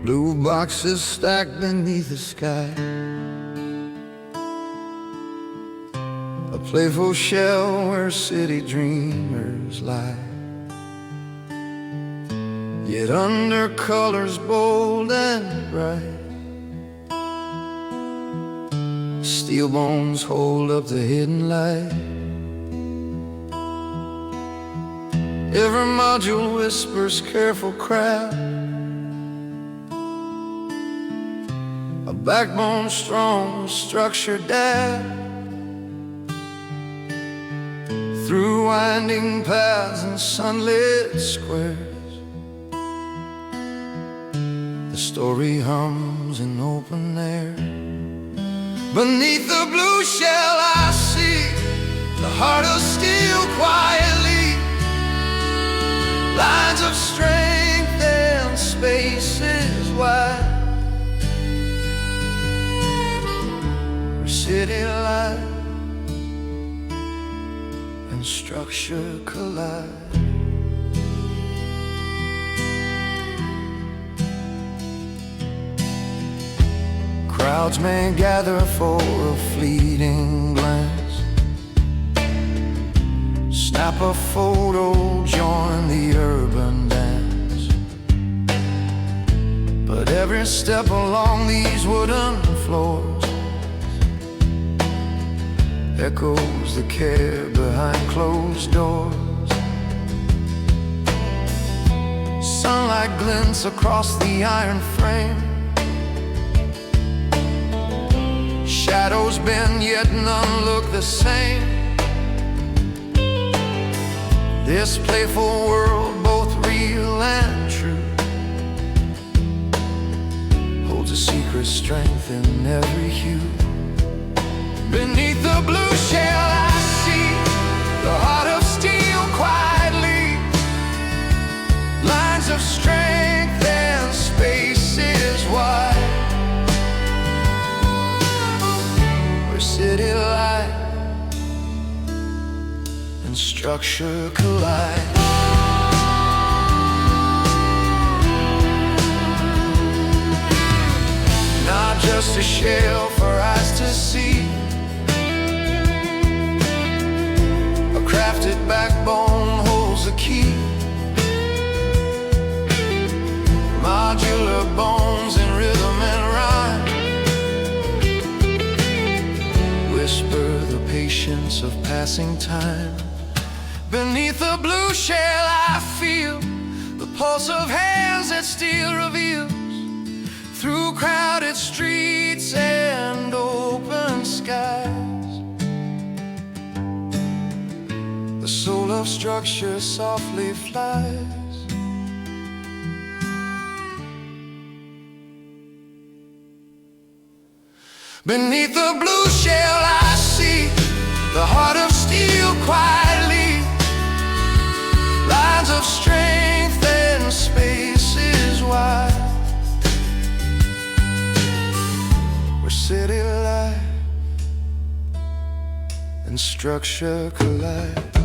blue boxes stacked beneath the sky. A playful shell where city dreamers lie. Yet under colors bold and bright, steel bones hold up the hidden light. Every module whispers careful craft, a backbone strong, structure daft. Through winding paths and sunlit squares, the story hums in open air. Beneath the blue shell I see the heart of steel quietly, lines of strength and spaces wide, where city life and structure collide. Crowds may gather for a fleeting glance, snap a photo, join the urban dance. But every step along these wooden floors echoes the care behind closed doors. Sunlight glints across the iron frame, shadows bend yet none look the same. This playful world, both real and true, holds a secret strength in every hue. Beneath the blue shell I see the heart of steel quietly, lines of strength and spaces wide, where city life and structure collide. Not just a shell for eyes to see, a crafted backbone holds the key. Modular bones in rhythm and rhyme whisper the patience of passing time. Beneath the blue shell I feel the pulse of hands that steel reveals. Through crowded streets and open skies, the soul of structure softly flies. Beneath the blue shell I see the heart of steel quietly, lines of strength and spaces wide, where city life and structure collide.